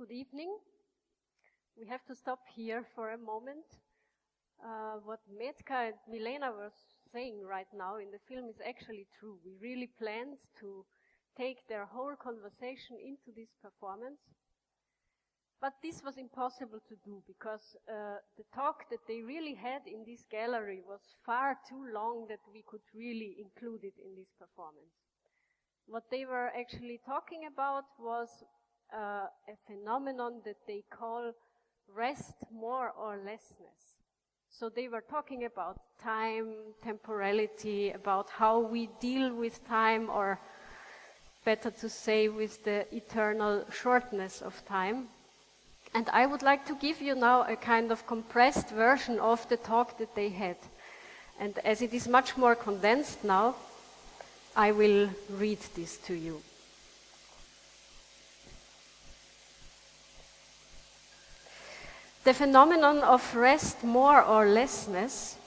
Good evening. We have to stop here for a moment. What Metka and Milena were saying right now in the film is actually true. We really planned to take their whole conversation into this performance. But this was impossible to do because the talk that they really had in this gallery was far too long that we could really include it in this performance. What they were actually talking about was a phenomenon that they call rest more or lessness. So they were talking about time, temporality, about how we deal with time, or better to say with the eternal shortness of time. And I would like to give you now a kind of compressed version of the talk that they had. And as it is much more condensed now, I will read this to you. The phenomenon of rest more or lessness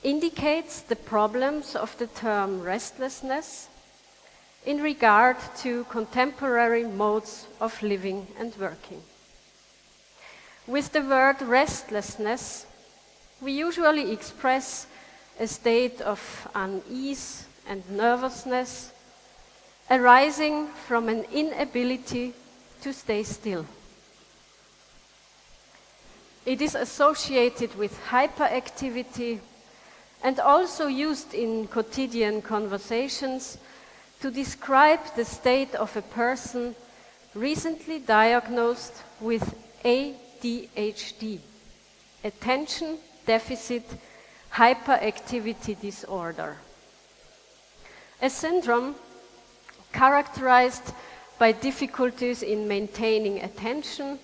indicates the problems of the term restlessness in regard to contemporary modes of living and working. With the word restlessness, we usually express a state of unease and nervousness arising from an inability to stay still. It is associated with hyperactivity and also used in quotidian conversations to describe the state of a person recently diagnosed with ADHD, Attention Deficit Hyperactivity Disorder, a syndrome characterized by difficulties in maintaining attention,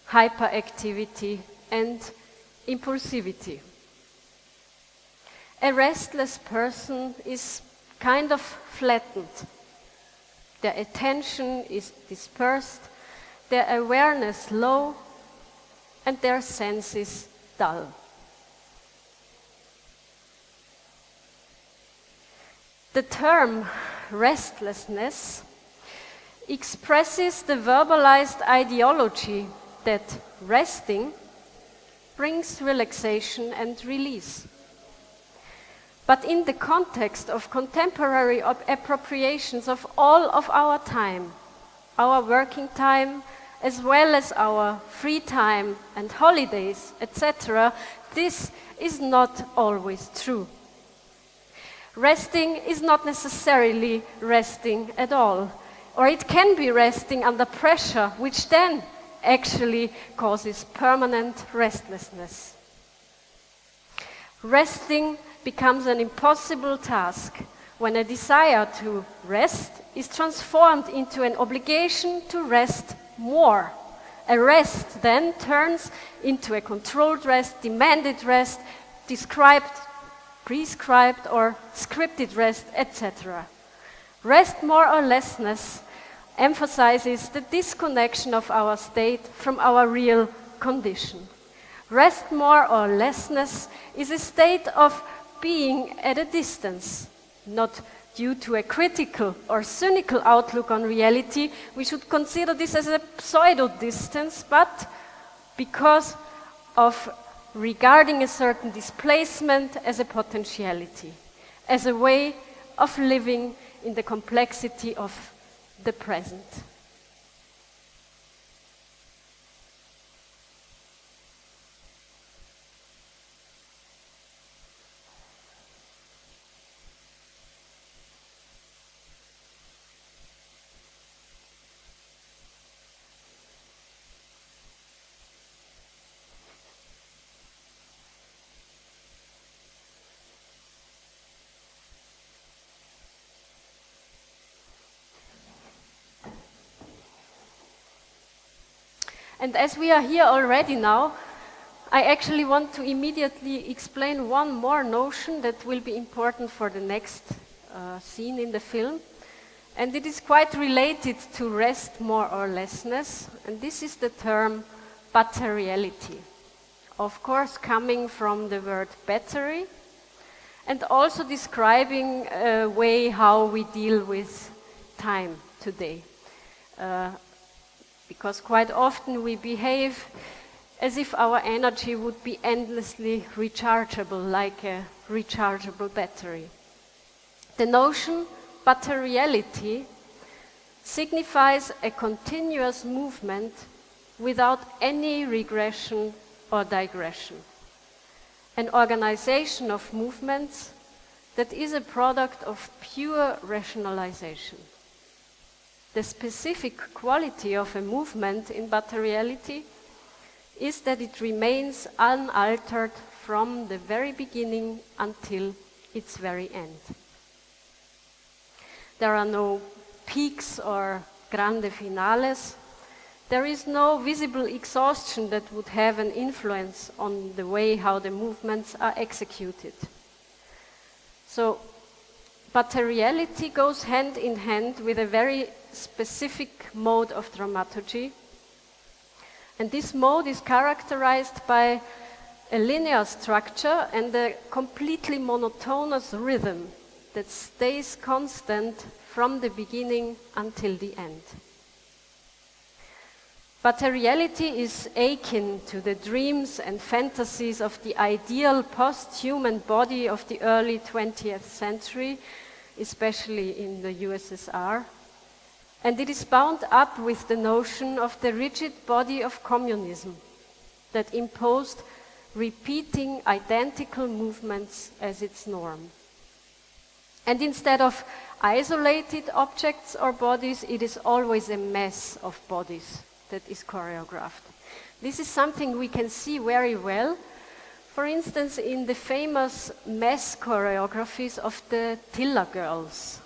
hyperactivity, and impulsivity. A restless person is kind of flattened. Their attention is dispersed, their awareness low, and their senses dull. The term restlessness expresses the verbalized ideology that resting brings relaxation and release. But in the context of contemporary appropriations of all of our time, our working time, as well as our free time and holidays, etc., this is not always true. Resting is not necessarily resting at all, or it can be resting under pressure, which then actually causes permanent restlessness. Resting becomes an impossible task when a desire to rest is transformed into an obligation to rest more. A rest then turns into a controlled rest, demanded rest, prescribed or scripted rest, etc. Rest more or lessness emphasizes the disconnection of our state from our real condition. Rest more or lessness is a state of being at a distance, not due to a critical or cynical outlook on reality. We should consider this as a pseudo-distance, but because of regarding a certain displacement as a potentiality, as a way of living in the complexity of the present. And as we are here already now, I actually want to immediately explain one more notion that will be important for the next scene in the film. And it is quite related to rest more or lessness. And this is the term batteriality. Of course, coming from the word battery, and also describing a way how we deal with time today. because quite often we behave as if our energy would be endlessly rechargeable, like a rechargeable battery. The notion materiality signifies a continuous movement without any regression or digression, an organization of movements that is a product of pure rationalization. The specific quality of a movement in materiality is that it remains unaltered from the very beginning until its very end. There are no peaks or grande finales. There is no visible exhaustion that would have an influence on the way how the movements are executed. So, materiality goes hand in hand with a very specific mode of dramaturgy. And this mode is characterized by a linear structure and a completely monotonous rhythm that stays constant from the beginning until the end. Materiality is akin to the dreams and fantasies of the ideal post-human body of the early 20th century, especially in the USSR. And it is bound up with the notion of the rigid body of communism that imposed repeating identical movements as its norm. And instead of isolated objects or bodies, it is always a mess of bodies that is choreographed. This is something we can see very well, for instance, in the famous mess choreographies of the Tiller girls.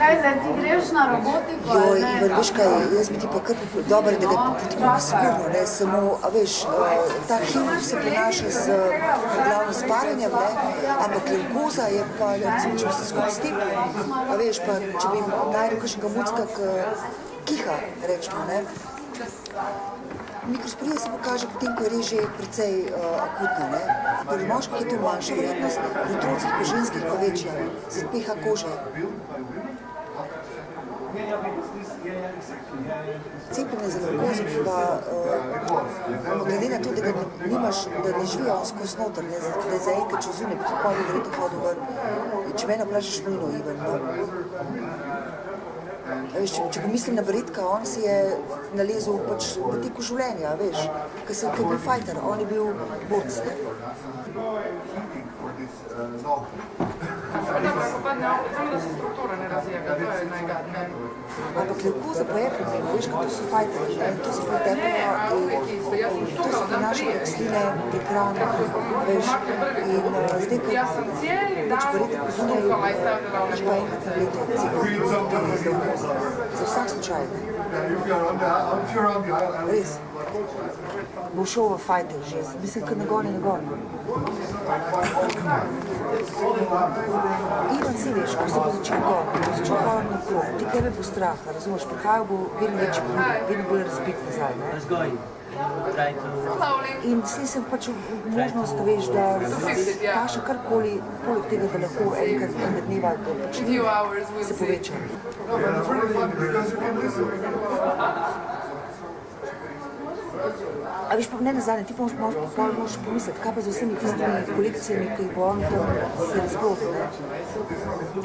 Kaj zdaj, ti greš na robotiko? Ivan, veš kaj, jaz bi ti pa kar dobro, da ga tako sigurno, ne, samo, a veš, ta hip se prenaša z glavno s paranjem, ne, ampak leukoza je pa, recimo, če bi se skupaj stip, a veš, pa če bi najdel kakšnega mucka, kiha, rečemo, ne. Mikrosporija se pokaže potem, ko je res že precej akutna, ne. Pri moških je to manjša vrednost, pri otrocih, pri ženskih pa večja, se odpeha kože. Cepljenje za narkozo pa glede na to, da ga nimaš, da ne živijo on skozi noter, da je zaenkrat čez zunaj, pa pa bi verjetno hodil ven. Če mene vprašaš, nujno Ivan, no. Veš, če pomislim na Beretka, on si je nalezel pač v teku življenja, veš, ker je bil fajter, on je bil borc. Ampak leukoza pa je problem, veš, kot to so fajteri, to se pretepajo in to se prenašajo prek sline, prek ran, veš, in zdaj, ko več Beretek pozunaj, več pa enkrat na leto za vsak slučaj. Res. Bo šel v fajter že, mislim, kad nagon. Ivan si veš, ko se bo začel govoriti nakrog, ti tebe bo strah, razumeš, prihajal bo vedno večji problem, vedno bolj razbit nazaj, ne? In vsi sem pač možnost, da veš, da daš karkoli, poleg tega, da lahko enkrat na dneva pač se poveča. A veš pa ne nazadnje, ti pa moraš pomisliti, kaj pa z vsemi tistimi kolekcijami, ki jih bo on tam se razplotil, ne?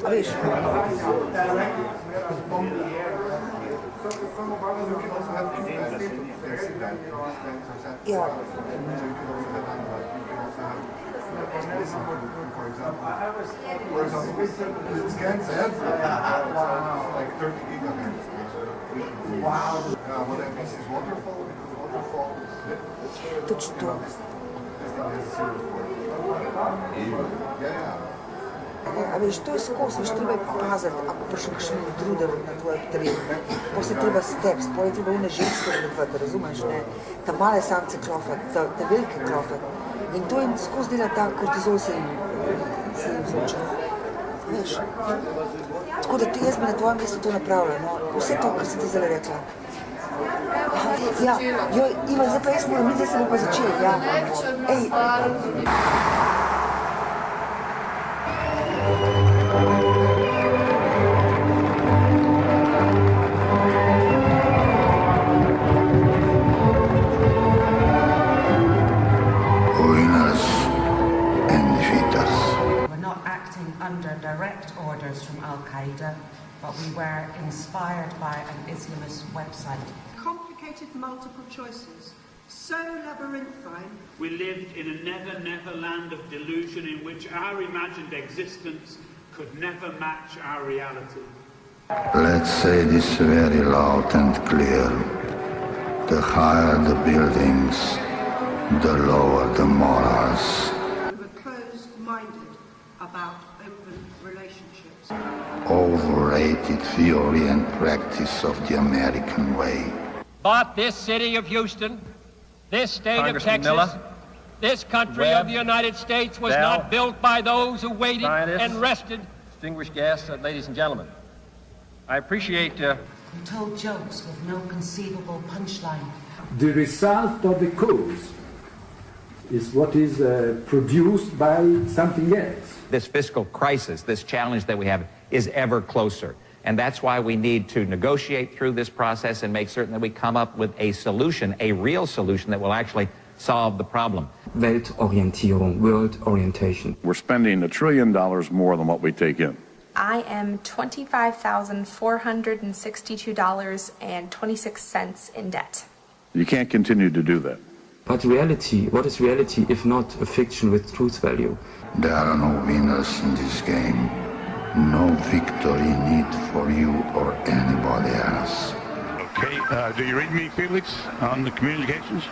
A veš? Ja. Točno to. A veš, to je skos, veš, treba je paziti, ako prišel kakšen druder na tvoje teren, ne? Pa se treba stepst, pa je treba une ženske medvati, razumeš, ne? Ta male samce klofat, ta velike klofat. In to jim skos dela ta kortizol se jim zloča. Veš? Tako da jaz bi na tvojem mestu to napravila, no? Vse to, kar sem ti zdaj rekla. Ja, joj, Ivan, zdaj pa jaz moram, zdaj se bo pa začel, ja. Ej. Under direct orders from Al-Qaeda, but we were inspired by an Islamist website. Complicated multiple choices, so labyrinthine. We lived in a never land of delusion in which our imagined existence could never match our reality. Let's say this very loud and clear. The higher the buildings, the lower the morals. We were closed-minded about open relationships. Overrated theory and practice of the American way. But this city of Houston, this state of Texas, this country of the United States was not built by those who waited and rested. Distinguished guests, ladies and gentlemen, I appreciate... Who told jokes with no conceivable punchline. The result of the cause is what is produced by something else. This fiscal crisis, this challenge that we have, is ever closer. And that's why we need to negotiate through this process and make certain that we come up with a solution, a real solution that will actually solve the problem. Weltorientierung, world orientation. We're spending $1 trillion more than what we take in. I am $25,462.26 in debt. You can't continue to do that. But reality, what is reality if not a fiction with truth value? There are no winners in this game. No victory need for you or anybody else. Okay, do you read me, KIBLIX, on the communications?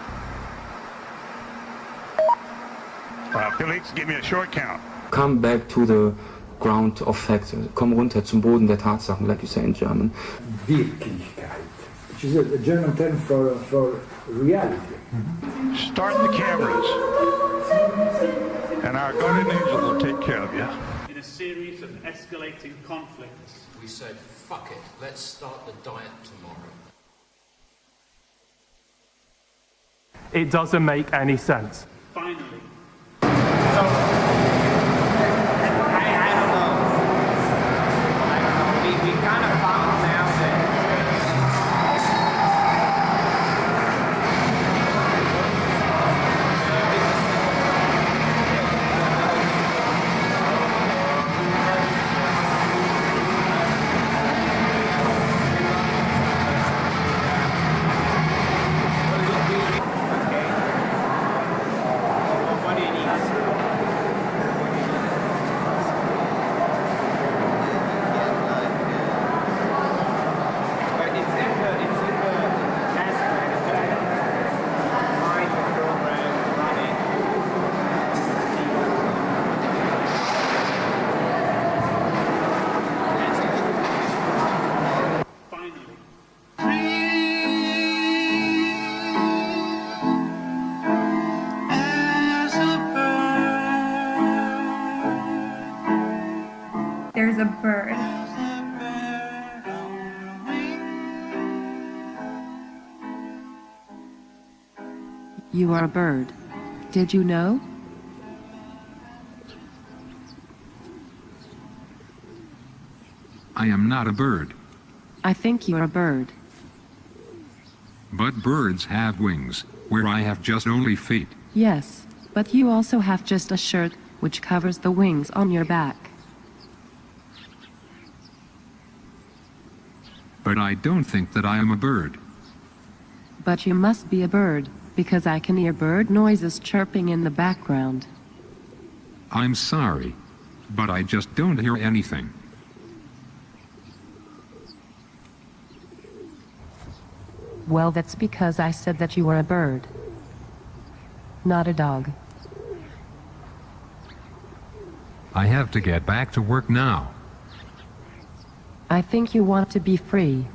KIBLIX, give me a short count. Come back to the ground of facts. Komm runter zum Boden der Tatsachen, like you say in German. Wirklichkeit, which is a German term for reality. Start the cameras, and our guardian angel will take care of you. In a series of escalating conflicts. We said, fuck it, let's start the diet tomorrow. It doesn't make any sense. Finally, I don't know. We kind of found now that There's a bird. You are a bird. Did you know? I am not a bird. I think you're a bird. But birds have wings, where I have just only feet. Yes, but you also have just a shirt which covers the wings on your back. But I don't think that I am a bird. But you must be a bird, because I can hear bird noises chirping in the background. I'm sorry, but I just don't hear anything. Well, that's because I said that you were a bird, not a dog. I have to get back to work now. I think you want to be free.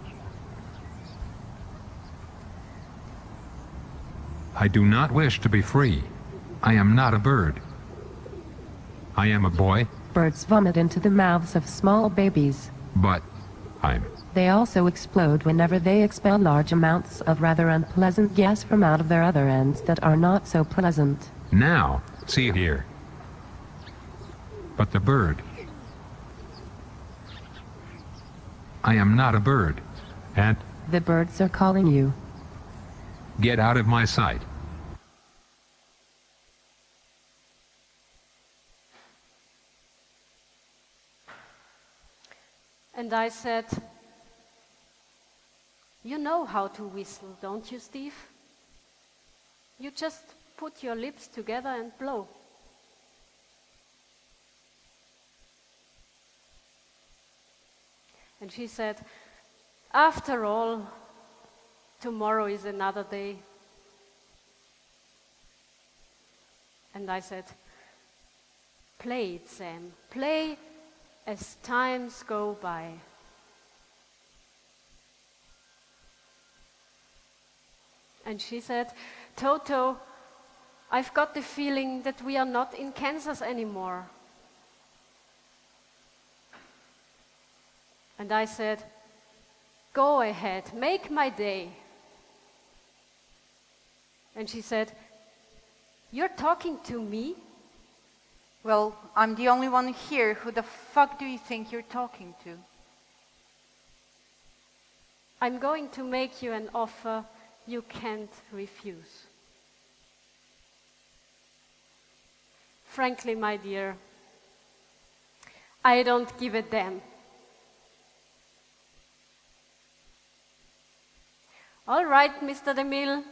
I do not wish to be free. I am not a bird. I am a boy. Birds vomit into the mouths of small babies. But I'm... They also explode whenever they expel large amounts of rather unpleasant gas from out of their other ends that are not so pleasant. Now, see here. But the bird... I am not a bird. And... The birds are calling you. Get out of my sight. And I said, you know how to whistle, don't you, Steve? You just put your lips together and blow. And she said, after all, tomorrow is another day. And I said, play it, Sam. Play as times go by. And she said, Toto, I've got the feeling that we are not in Kansas anymore. And I said, go ahead, make my day. And she said, you're talking to me? Well, I'm the only one here. Who the fuck do you think you're talking to? I'm going to make you an offer you can't refuse. Frankly, my dear, I don't give a damn. All right, Mr. DeMille,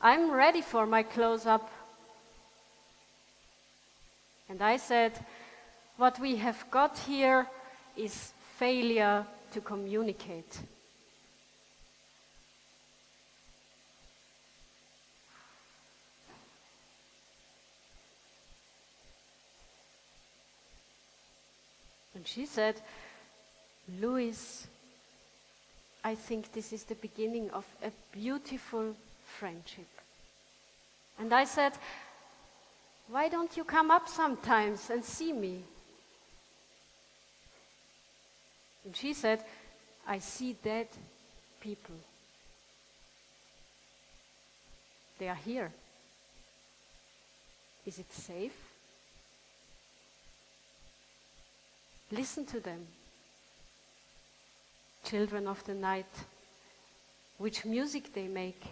I'm ready for my close-up. And I said, what we have got here is failure to communicate. And she said, Louis, I think this is the beginning of a beautiful friendship. And I said, why don't you come up sometimes and see me? And she said, I see dead people. They are here. Is it safe? Listen to them. Children of the night, which music they make.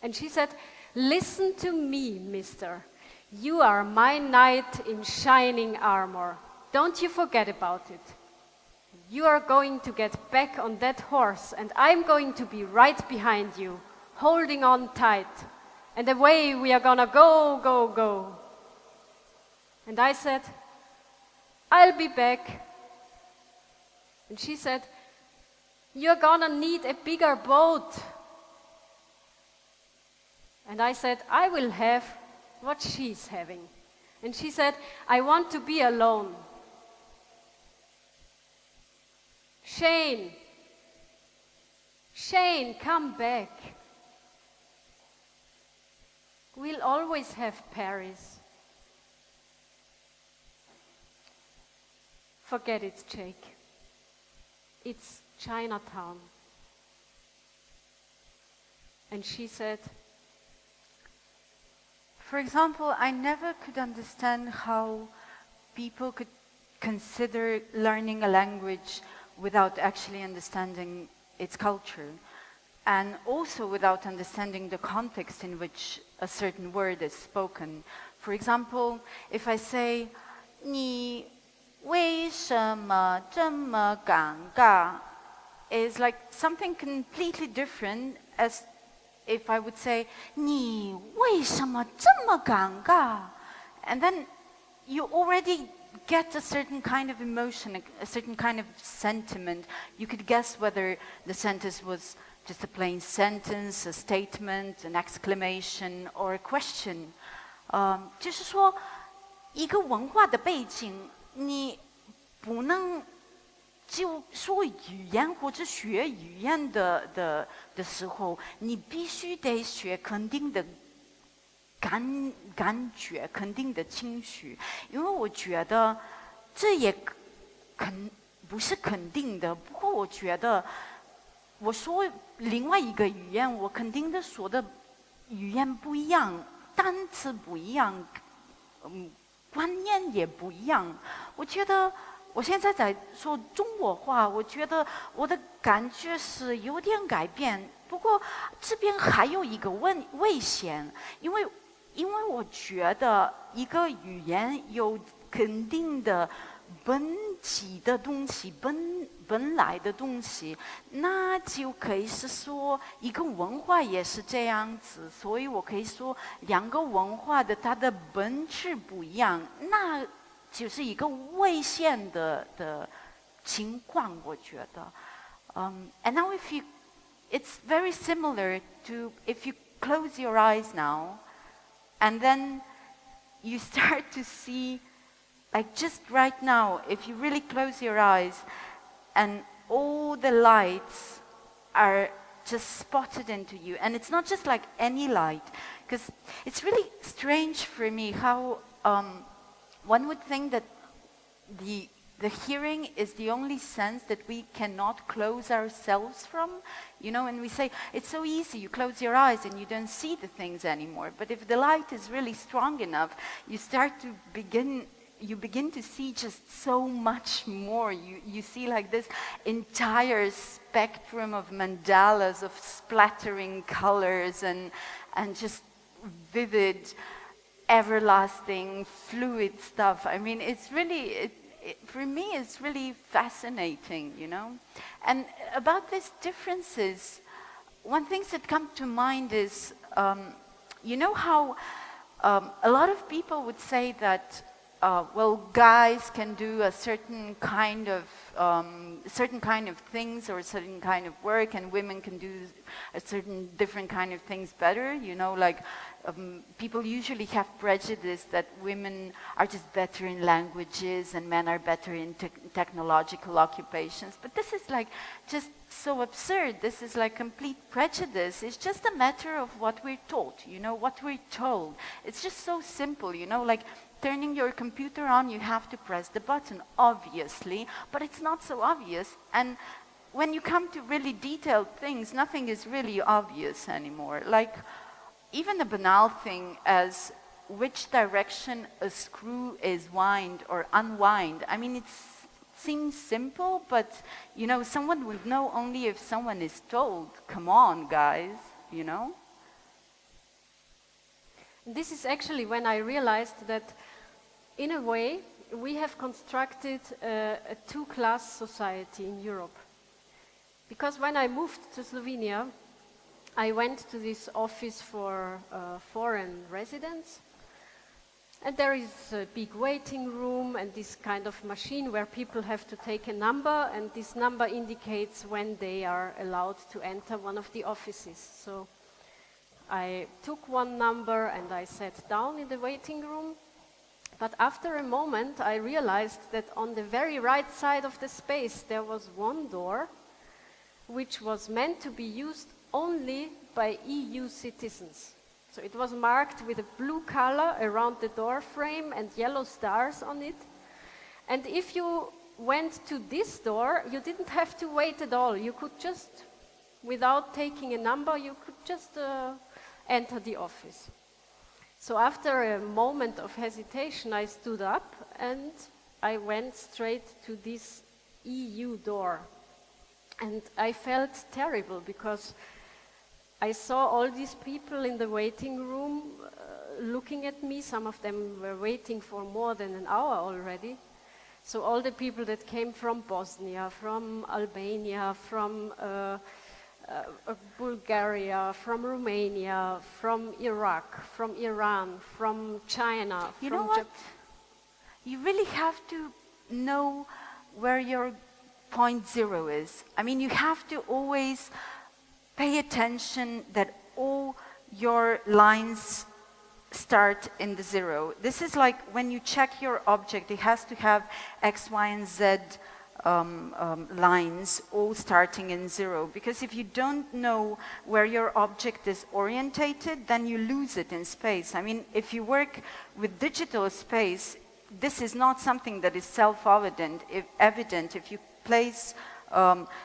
And she said, listen to me, mister. You are my knight in shining armor. Don't you forget about it. You are going to get back on that horse, and I'm going to be right behind you, holding on tight. And away we are gonna go, go, go. And I said, I'll be back. And she said, you're gonna need a bigger boat. And I said, I will have what she's having. And she said, I want to be alone. Shane, come back. We'll always have Paris. Forget it, Jake. It's Chinatown. And she said, for example, I never could understand how people could consider learning a language without actually understanding its culture, and also without understanding the context in which a certain word is spoken. For example, if I say, 你为什么这么尴尬, is like something completely different as if I would say, 你为什么这么尴尬? And then you already get a certain kind of emotion, a certain kind of sentiment. You could guess whether the sentence was just a plain sentence, a statement, an exclamation, or a question. 就是说，一个文化的背景，你不能就说语言或者学语言的时候，你必须得学肯定的感觉，肯定的情绪，因为我觉得这也不是肯定的。不过我觉得，我说另外一个语言，我肯定的说的语言不一样，单词不一样，观念也不一样。我觉得我现在在说中国话，我觉得我的感觉是有点改变。不过这边还有一个危险，因为我觉得一个语言有肯定的本质的东西，本来的东西，那就可以是说一个文化也是这样子。所以我可以说两个文化的它的本质不一样，那就是一个危险的情况，我觉得。And now it's very similar to if you close your eyes now, and then you start to see, like just right now, if you really close your eyes, and all the lights are just spotted into you, and it's not just like any light, because it's really strange for me how one would think that the hearing is the only sense that we cannot close ourselves from, you know, and we say, it's so easy, you close your eyes and you don't see the things anymore. But if the light is really strong enough, you begin to see just so much more. You see like this entire spectrum of mandalas, of splattering colors and just vivid, everlasting, fluid stuff. I mean, it's really, for me, it's really fascinating, you know. And about these differences, one thing that comes to mind is, you know how a lot of people would say that, well, guys can do a certain kind of things or a certain kind of work, and women can do a certain different kind of things better. You know, like people usually have prejudice that women are just better in languages and men are better in technological occupations. But this is like just so absurd. This is like complete prejudice. It's just a matter of what we're taught, you know, what we're told. It's just so simple, you know, like turning your computer on, you have to press the button, obviously, but it's not so obvious. And when you come to really detailed things, nothing is really obvious anymore. Like, even a banal thing as which direction a screw is wind or unwind. I mean, it seems simple, but, you know, someone would know only if someone is told. Come on, guys, you know? This is actually when I realized that, in a way, we have constructed a two-class society in Europe. Because when I moved to Slovenia, I went to this office for foreign residents, and there is a big waiting room and this kind of machine where people have to take a number, and this number indicates when they are allowed to enter one of the offices. So I took one number and I sat down in the waiting room. But after a moment, I realized that on the very right side of the space, there was one door which was meant to be used only by EU citizens. So it was marked with a blue color around the door frame and yellow stars on it. And if you went to this door, you didn't have to wait at all. You could just, without taking a number, you could just enter the office. So after a moment of hesitation, I stood up and I went straight to this EU door. And I felt terrible because I saw all these people in the waiting room looking at me. Some of them were waiting for more than an hour already. So all the people that came from Bosnia, from Albania, from Bulgaria, from Romania, from Iraq, from Iran, from China. You know what? You really have to know where your point zero is. I mean, you have to always pay attention that all your lines start in the zero. This is like when you check your object, it has to have X, Y, and Z lines all starting in zero, because if you don't know where your object is orientated, then you lose it in space. I mean, if you work with digital space, this is not something that is self-evident. If you place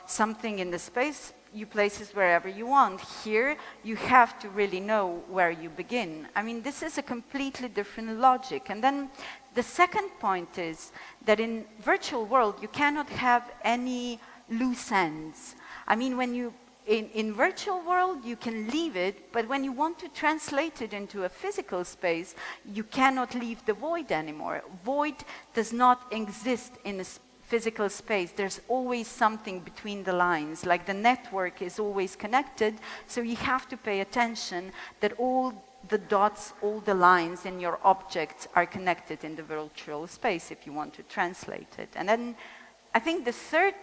something in the space, you place it wherever you want. Here, you have to really know where you begin. I mean, this is a completely different logic. And then the second point is that in virtual world, you cannot have any loose ends. I mean, when you, in virtual world, you can leave it, but when you want to translate it into a physical space, you cannot leave the void anymore. Void does not exist in a physical space. There's always something between the lines, like the network is always connected, so you have to pay attention that all the dots, all the lines in your objects are connected in the virtual space if you want to translate it. And then I think the third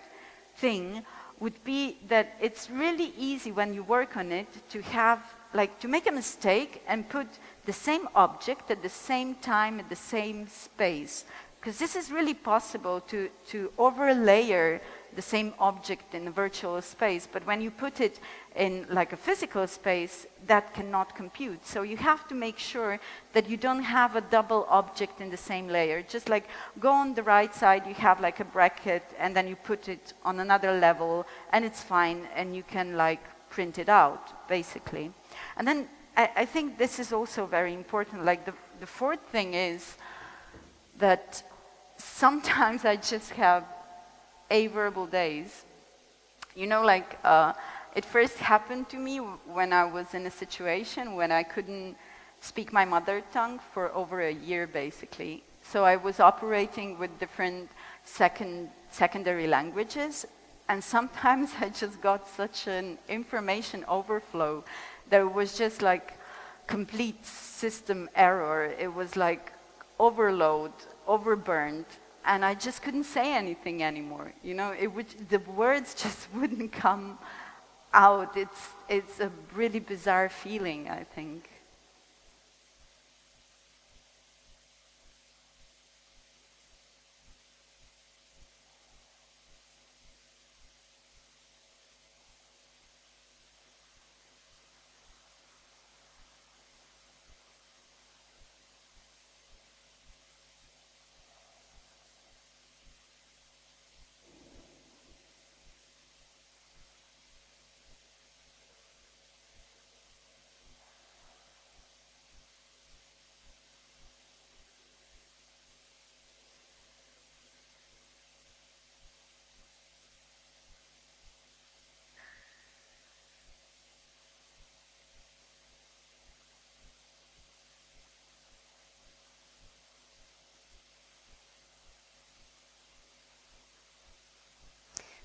thing would be that it's really easy when you work on it to have, like, to make a mistake and put the same object at the same time at the same space. Because this is really possible to overlayer the same object in a virtual space, but when you put it in like a physical space, that cannot compute. So you have to make sure that you don't have a double object in the same layer. Just like go on the right side, you have like a bracket, and then you put it on another level, and it's fine, and you can like print it out, basically. And then I think this is also very important. Like the fourth thing is that sometimes I just have averbal days. You know, like it first happened to me when I was in a situation when I couldn't speak my mother tongue for over a year, basically. So I was operating with different secondary languages, and sometimes I just got such an information overflow that it was just like complete system error. It was like overload, overburned, and I just couldn't say anything anymore. You know, the words just wouldn't come out. It's a really bizarre feeling, I think.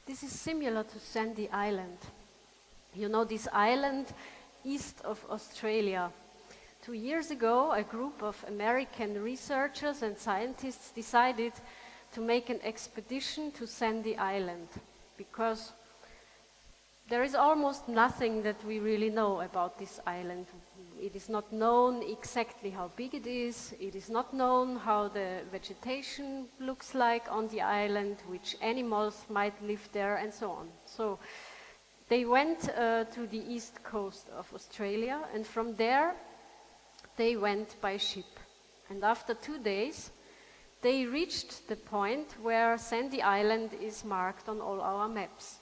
This is similar to Sandy Island. You know, this island east of Australia. 2 years ago, a group of American researchers and scientists decided to make an expedition to Sandy Island because there is almost nothing that we really know about this island. It is not known exactly how big it is. It is not known how the vegetation looks like on the island, which animals might live there, and so on. So they went to the east coast of Australia, and from there they went by ship. And after 2 days, they reached the point where Sandy Island is marked on all our maps.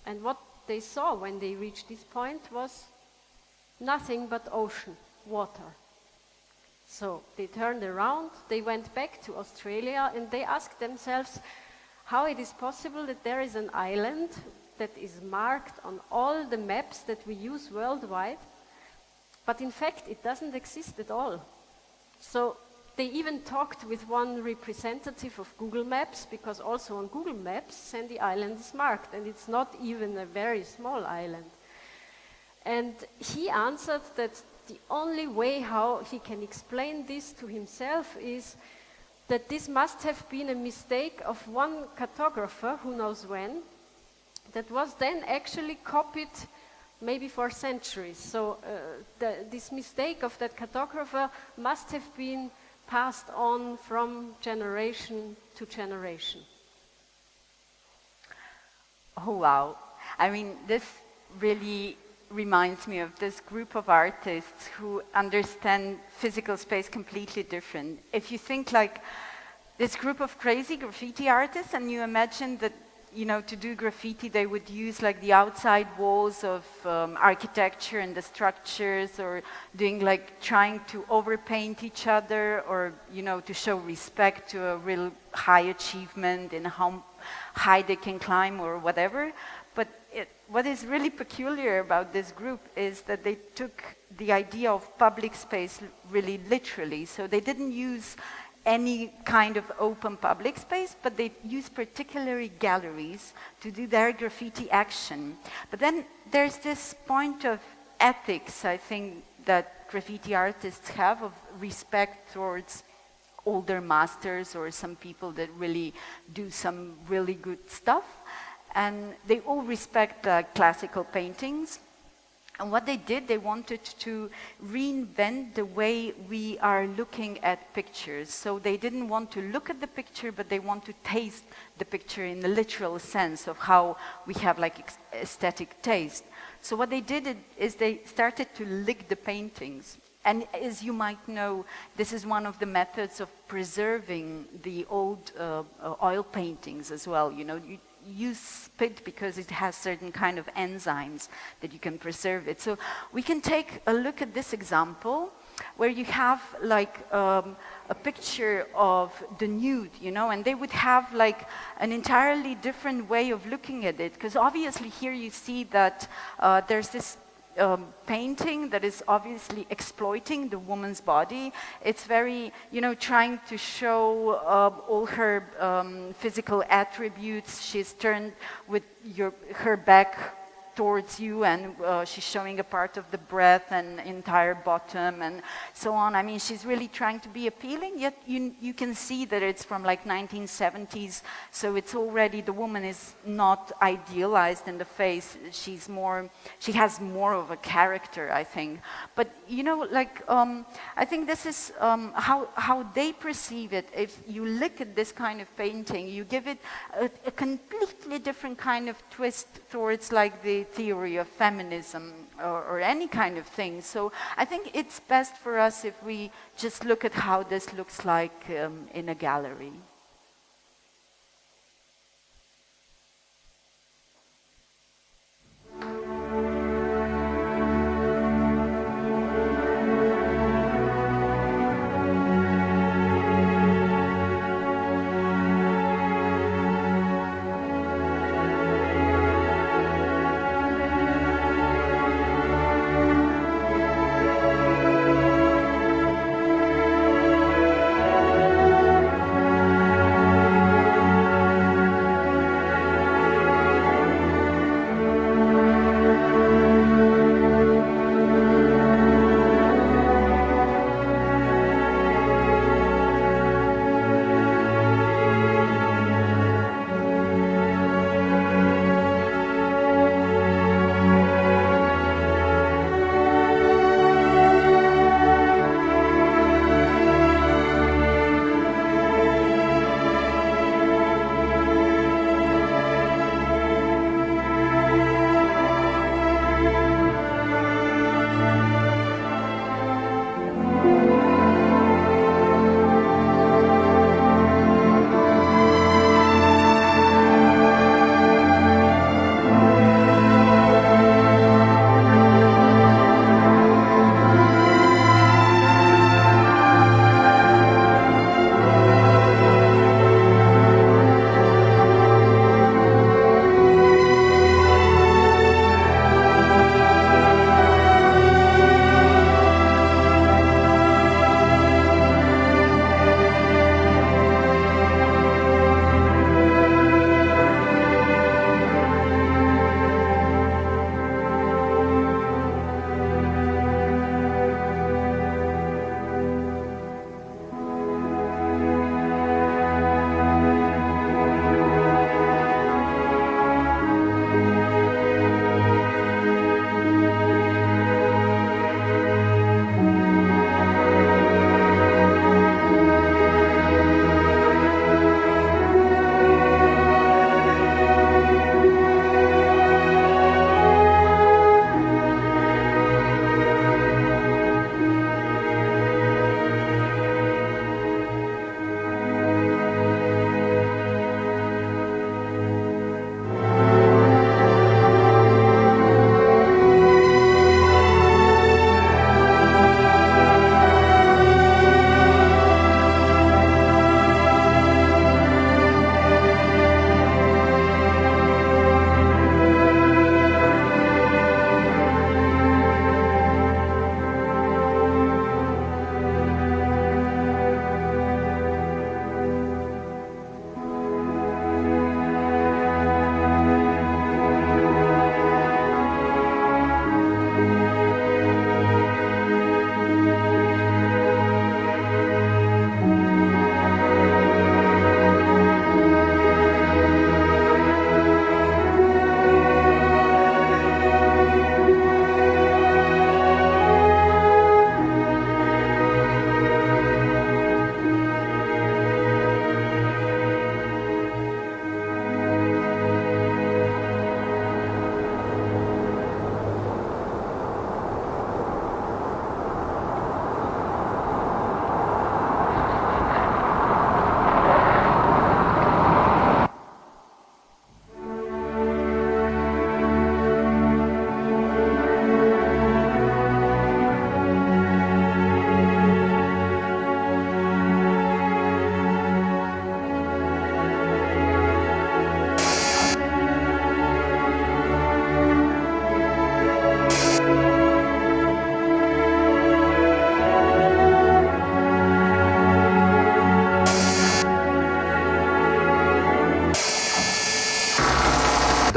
And what they saw when they reached this point was nothing but ocean, water. So they turned around, they went back to Australia, and they asked themselves how it is possible that there is an island that is marked on all the maps that we use worldwide, but in fact it doesn't exist at all. So they even talked with one representative of Google Maps, because also on Google Maps Sandy Island is marked, and it's not even a very small island. And he answered that the only way how he can explain this to himself is that this must have been a mistake of one cartographer, who knows when, that was then actually copied maybe for centuries. So this mistake of that cartographer must have been passed on from generation to generation. Oh, wow. I mean, this really reminds me of this group of artists who understand physical space completely different. If you think like this group of crazy graffiti artists, and you imagine that, you know, to do graffiti they would use like the outside walls of architecture and the structures, or doing like trying to overpaint each other, or, you know, to show respect to a real high achievement in how high they can climb or whatever. But what is really peculiar about this group is that they took the idea of public space really literally. So they didn't use any kind of open public space, but they use particularly galleries to do their graffiti action. But then there's this point of ethics, I think, that graffiti artists have, of respect towards older masters or some people that really do some really good stuff. And they all respect classical paintings. And what they did, they wanted to reinvent the way we are looking at pictures. So they didn't want to look at the picture, but they want to taste the picture in the literal sense of how we have like aesthetic taste. So what they did is they started to lick the paintings. And as you might know, this is one of the methods of preserving the old oil paintings as well. You know, you use spit because it has certain kind of enzymes that you can preserve it. So we can take a look at this example where you have like a picture of the nude, you know, and they would have like an entirely different way of looking at it, because obviously here you see that there's this painting that is obviously exploiting the woman's body. It's very, you know, trying to show all her physical attributes. She's turned with her back towards you, and she's showing a part of the breast and entire bottom and so on. I mean, she's really trying to be appealing, yet you can see that it's from like 1970s, so it's already, the woman is not idealized in the face. She has more of a character, I think. But, you know, like, I think this is how they perceive it. If you look at this kind of painting, you give it a completely different kind of twist towards like the theory of feminism or any kind of thing. So I think it's best for us if we just look at how this looks like in a gallery.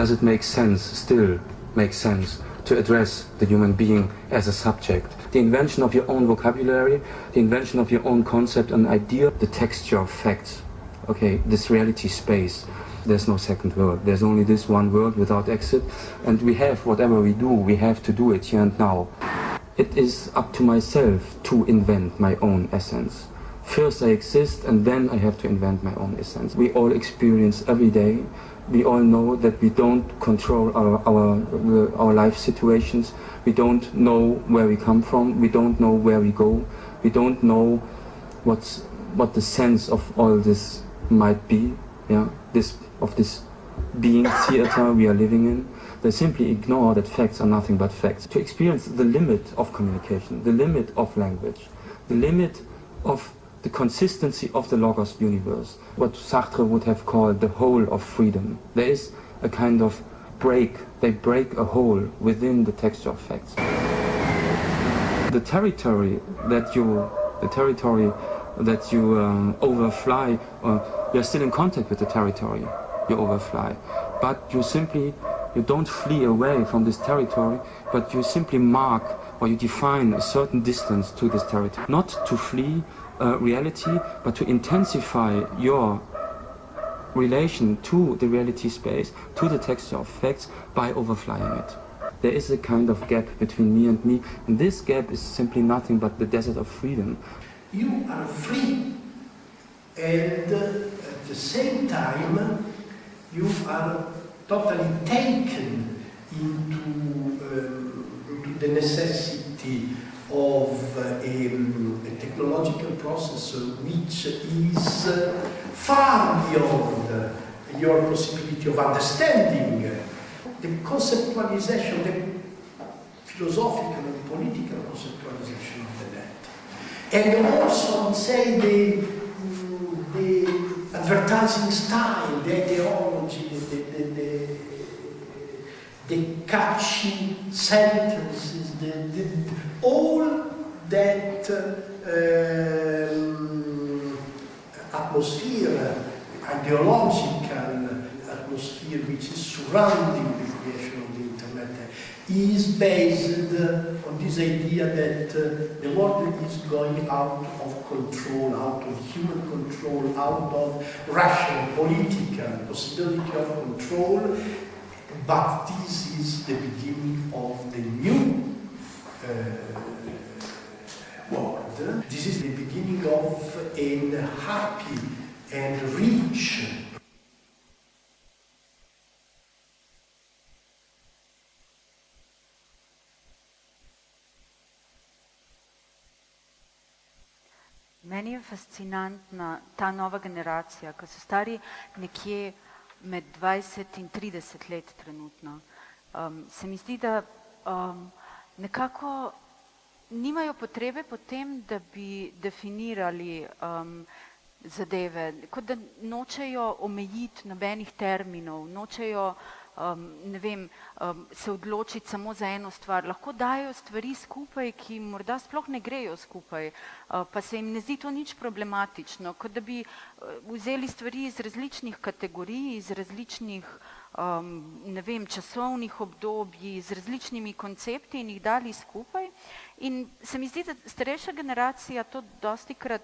does it make sense, still make sense, to address the human being as a subject? The invention of your own vocabulary, the invention of your own concept and idea, the texture of facts. Okay, this reality space. There's no second world. There's only this one world without exit. And we have, whatever we do, we have to do it here and now. It is up to myself to invent my own essence. First I exist and then I have to invent my own essence. We all experience every day. We all know that we don't control our life situations. We don't know where we come from. We don't know where we go. We don't know what the sense of all this might be. Yeah, this being theater we are living in. They simply ignore that facts are nothing but facts. To experience the limit of communication, the limit of language, the limit of the consistency of the Logos universe, what Sartre would have called the hole of freedom. There is a kind of break. They break a hole within the texture of facts. The territory that you overfly, you're still in contact with the territory you overfly, but you don't flee away from this territory, but you simply mark or you define a certain distance to this territory. Not to flee reality, but to intensify your relation to the reality space, to the texture of facts, by overflying it. There is a kind of gap between me and me, and this gap is simply nothing but the desert of freedom. You are free, and at the same time, you are totally taken into the necessity of a technological process which is far beyond your possibility of understanding. The conceptualization, the philosophical and political conceptualization of the net. And also, say, the advertising style, the ideology, the catchy sentences, all that atmosphere, ideological atmosphere which is surrounding the creation of the internet is based on this idea that the world is going out of control, out of human control, out of rational, political possibility of control, but this is the beginning of the new world. This is the beginning of a happy and rich Meni je fascinantna ta nova generacija, ki so stari nekje med 20 in 30 let trenutno. Se mi zdi, da nekako nimajo potrebe po tem, da bi definirali zadeve, kot da nočejo omejiti nobenih terminov, nočejo se odločiti samo za eno stvar. Lahko dajo stvari skupaj, ki morda sploh ne grejo skupaj, pa se jim ne zdi to nič problematično, kot da bi vzeli stvari iz različnih kategorij, iz različnih časovnih obdobij, z različnimi koncepti in jih dali skupaj. In se mi zdi, da starejša generacija to dostikrat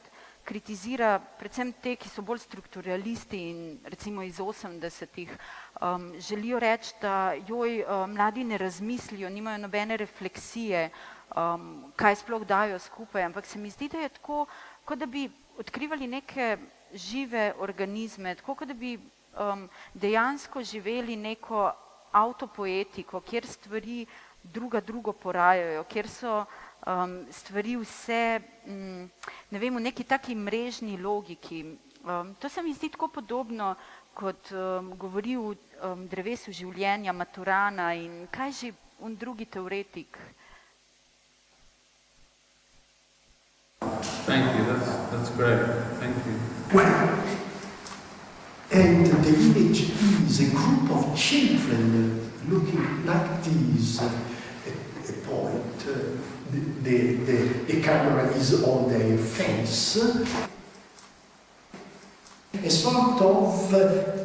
kritizira, predvsem te, ki so bolj strukturalisti in recimo iz 80-ih, želijo reči, da mladi ne razmislijo, nimajo nobene refleksije, kaj sploh dajo skupaj, ampak se mi zdi, da je tako, kot da bi odkrivali neke žive organizme, tako kot da bi dejansko živeli neko avtopoetiko, kjer stvari drugo porajajo, kjer so stvari vse, v neki taki mrežni logiki. To se mi zdi tako podobno, kot govori v drevesu življenja Maturana in kaj že on drugi teoretik. Thank you, that's great. Thank you. Well, and the village is a group of children looking like this at a point. The camera is on their face. A sort of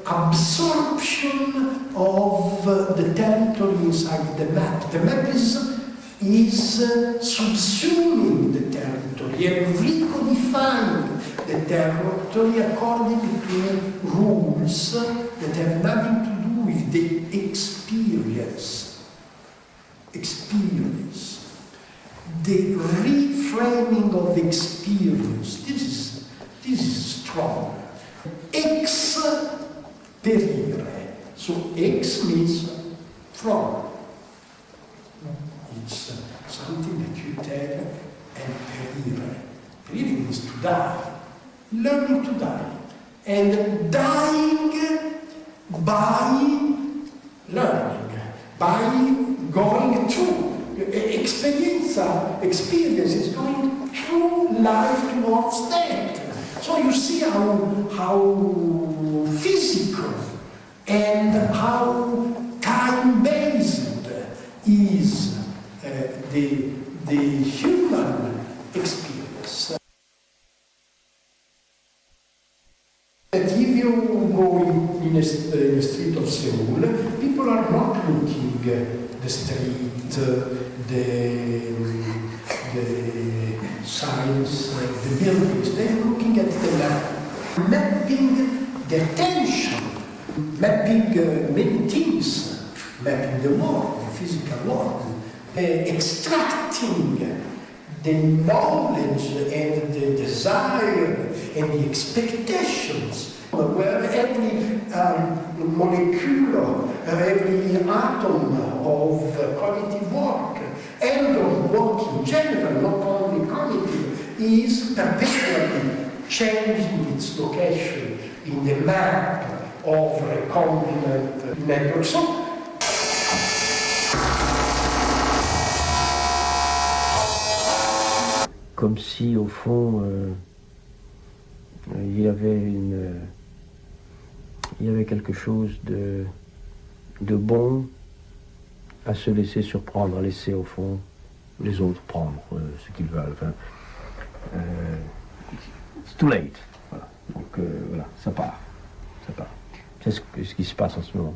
absorption of the territory inside the map. The map is subsuming the territory and reconifying the territory according to rules that have nothing to do with the experience. The reframing of experience, this is strong. Ex perire. So ex means from. It's something that you tell and perire. Perire means to die. Learning to die. And dying by learning, by going through. Experience is going through life towards death. So you see how physical and how time-based is the human experience. That if you go in a street of Seoul, people are not looking the street, the signs, the buildings. They're looking at the map, mapping the attention, mapping many things, mapping the world, the physical world, extracting the knowledge and the desire and the expectations, where every molecule, every atom of cognitive work and of work in general, not only cognitive, is perpetually changing its location in the map of recombinant network. So, comme si au fond il y avait quelque chose de bon à se laisser surprendre, à laisser au fond les autres prendre ce qu'ils veulent. Enfin, it's too late. Voilà. Donc voilà, ça part. C'est ce qui se passe en ce moment.